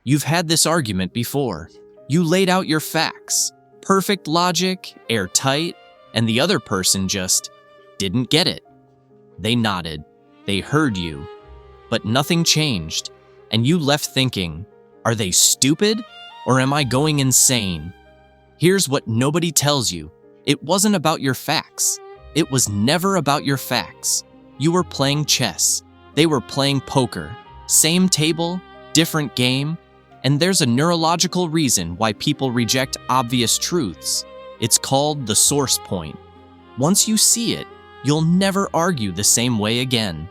You've had this argument before. You laid out your facts, perfect logic, airtight, and the other person just didn't get it. They nodded, they heard you, but nothing changed, and you left thinking, are they stupid, or am I going insane? Here's what nobody tells you. It wasn't about your facts. It was never about your facts. You were playing chess. They were playing poker. Same table, different game, and there's a neurological reason why people reject obvious truths. It's called the source point. Once you see it, you'll never argue the same way again.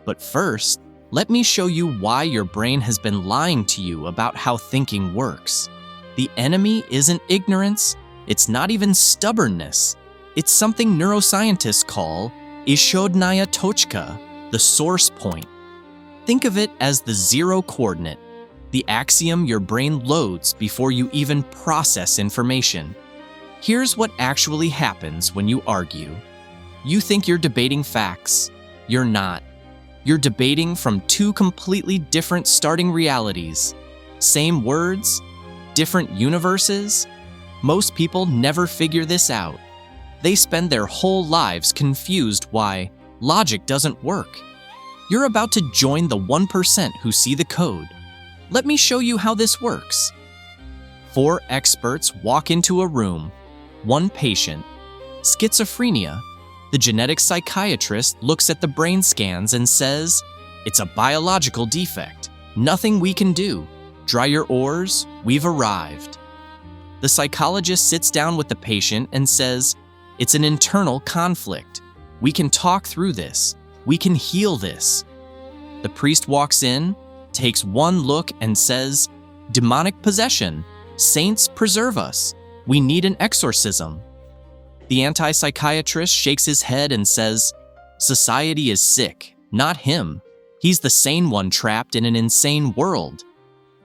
But first, let me show you why your brain has been lying to you about how thinking works. The enemy isn't ignorance, it's not even stubbornness. It's something neuroscientists call ishodnaya tochka, the source point. Think of it as the zero coordinate, the axiom your brain loads before you even process information. Here's what actually happens when you argue. You think you're debating facts. You're not. You're debating from two completely different starting realities. Same words, different universes. Most people never figure this out. They spend their whole lives confused why logic doesn't work. You're about to join the 1% who see the code. Let me show you how this works. 4 experts walk into a room. 1 patient. Schizophrenia. The genetic psychiatrist looks at the brain scans and says, it's a biological defect. Nothing we can do. Dry your oars, we've arrived. The psychologist sits down with the patient and says, it's an internal conflict. We can talk through this. We can heal this. The priest walks in, takes one look and says, demonic possession. Saints preserve us. We need an exorcism. The anti-psychiatrist shakes his head and says, society is sick, not him. He's the sane one trapped in an insane world.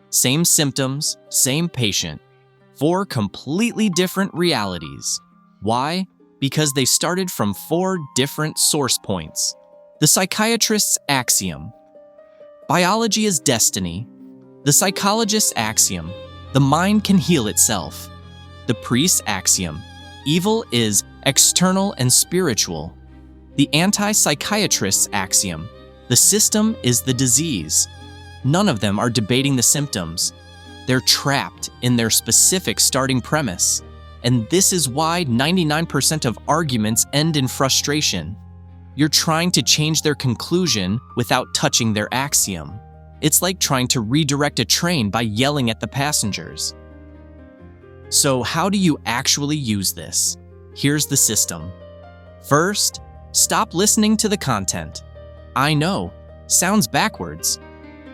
Same symptoms, same patient. 4 completely different realities. Why? Because they started from 4 different source points. The psychiatrist's axiom. Biology is destiny. The psychologist's axiom. The mind can heal itself. The priest's axiom. Evil is external and spiritual. The anti-psychiatrist's axiom. The system is the disease. None of them are debating the symptoms. They're trapped in their specific starting premise. And this is why 99% of arguments end in frustration. You're trying to change their conclusion without touching their axiom. It's like trying to redirect a train by yelling at the passengers. So how do you actually use this? Here's the system. First, stop listening to the content. I know, sounds backwards.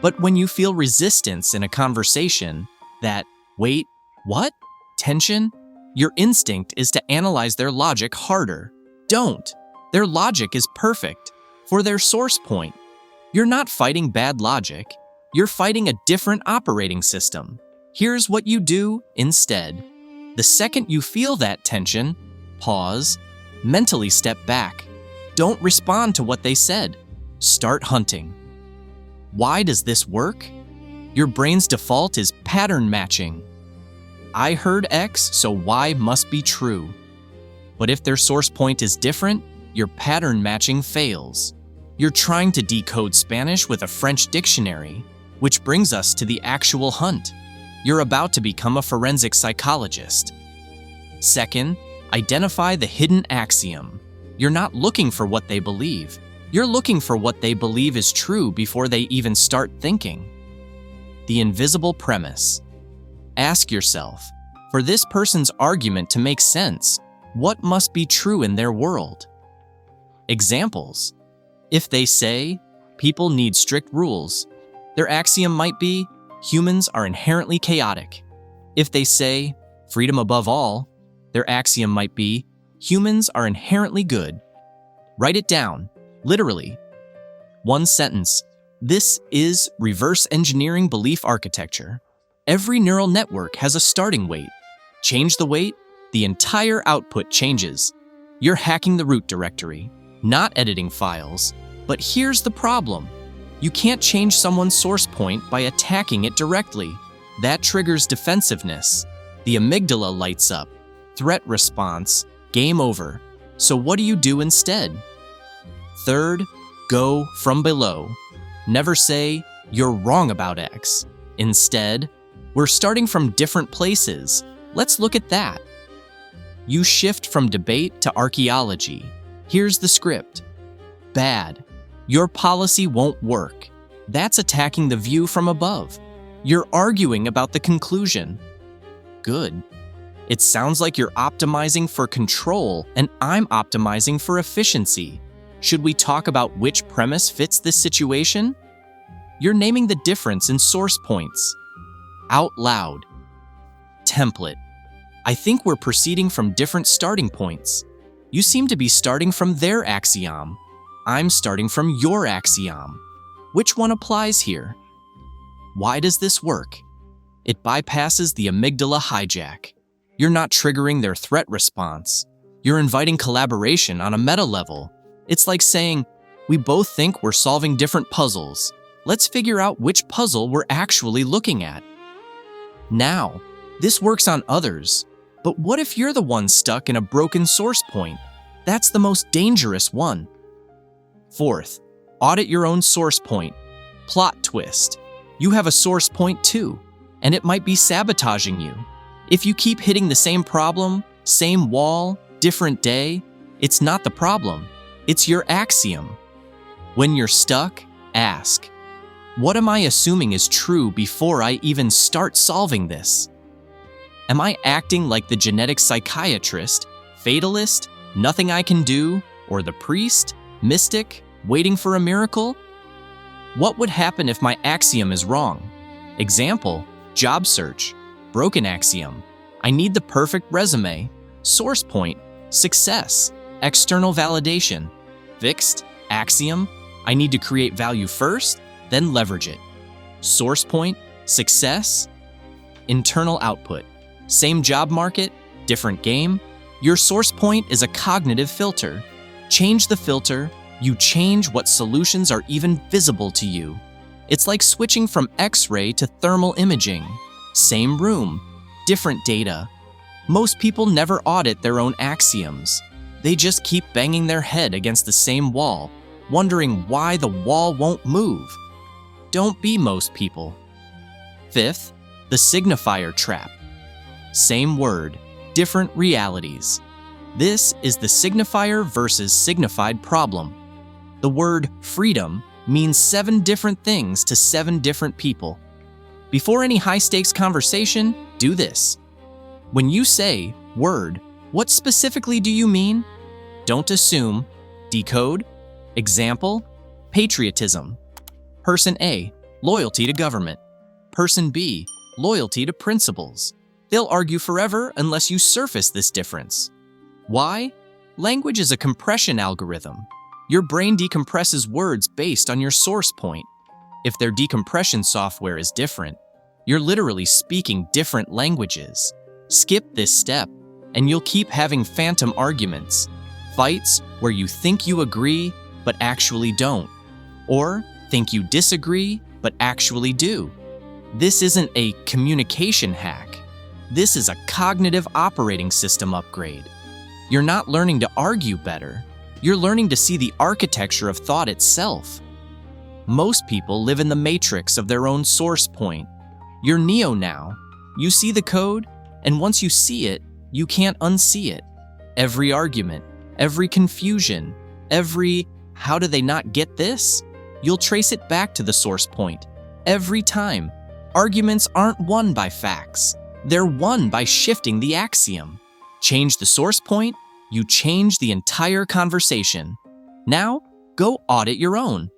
But when you feel resistance in a conversation, that, wait, what? Tension? Your instinct is to analyze their logic harder. Don't. Their logic is perfect for their source point. You're not fighting bad logic. You're fighting a different operating system. Here's what you do instead. The second you feel that tension, pause, mentally step back. Don't respond to what they said. Start hunting. Why does this work? Your brain's default is pattern matching. I heard X, so Y must be true. But if their source point is different, your pattern matching fails. You're trying to decode Spanish with a French dictionary, which brings us to the actual hunt. You're about to become a forensic psychologist. Second, identify the hidden axiom. You're not looking for what they believe. You're looking for what they believe is true before they even start thinking. The invisible premise. Ask yourself, for this person's argument to make sense, what must be true in their world? Examples. If they say, people need strict rules, their axiom might be, humans are inherently chaotic. If they say, freedom above all, their axiom might be, humans are inherently good. Write it down, literally. 1 sentence. This is reverse engineering belief architecture. Every neural network has a starting weight. Change the weight, the entire output changes. You're hacking the root directory, not editing files. But here's the problem. You can't change someone's source point by attacking it directly. That triggers defensiveness. The amygdala lights up. Threat response, game over. So what do you do instead? Third, go from below. Never say, "You're wrong about X." Instead, "We're starting from different places. Let's look at that." You shift from debate to archaeology. Here's the script. Bad. Your policy won't work. That's attacking the view from above. You're arguing about the conclusion. Good. It sounds like you're optimizing for control and I'm optimizing for efficiency. Should we talk about which premise fits this situation? You're naming the difference in source points. Out loud. Template. I think we're proceeding from different starting points. You seem to be starting from their axiom. I'm starting from your axiom. Which one applies here? Why does this work? It bypasses the amygdala hijack. You're not triggering their threat response. You're inviting collaboration on a meta level. It's like saying, "We both think we're solving different puzzles. Let's figure out which puzzle we're actually looking at." Now, this works on others, but what if you're the one stuck in a broken source point? That's the most dangerous one. Fourth, audit your own source point. Plot twist. You have a source point too, and it might be sabotaging you. If you keep hitting the same problem, same wall, different day, it's not the problem. It's your axiom. When you're stuck, ask, what am I assuming is true before I even start solving this? Am I acting like the genetic psychiatrist, fatalist, nothing I can do, or the priest, mystic, waiting for a miracle? What would happen if my axiom is wrong? Example, job search. Broken axiom. I need the perfect resume. Source point, success, external validation. Fixed axiom. I need to create value first, then leverage it. Source point, success, internal output. Same job market, different game. Your source point is a cognitive filter. Change the filter, you change what solutions are even visible to you. It's like switching from X-ray to thermal imaging. Same room, different data. Most people never audit their own axioms. They just keep banging their head against the same wall, wondering why the wall won't move. Don't be most people. Fifth, the signifier trap. Same word, different realities. This is the signifier versus signified problem. The word freedom means 7 different things to 7 different people. Before any high-stakes conversation, do this. When you say word, what specifically do you mean? Don't assume. Decode. Example, patriotism. Person A, loyalty to government. Person B, loyalty to principles. They'll argue forever unless you surface this difference. Why? Language is a compression algorithm. Your brain decompresses words based on your source point. If their decompression software is different, you're literally speaking different languages. Skip this step, and you'll keep having phantom arguments. Fights where you think you agree, but actually don't. Or think you disagree, but actually do. This isn't a communication hack. This is a cognitive operating system upgrade. You're not learning to argue better. You're learning to see the architecture of thought itself. Most people live in the matrix of their own source point. You're Neo now. You see the code, and once you see it, you can't unsee it. Every argument, every confusion, every "how do they not get this?" You'll trace it back to the source point. Every time. Arguments aren't won by facts. They're won by shifting the axiom. Change the source point, you change the entire conversation. Now, go audit your own.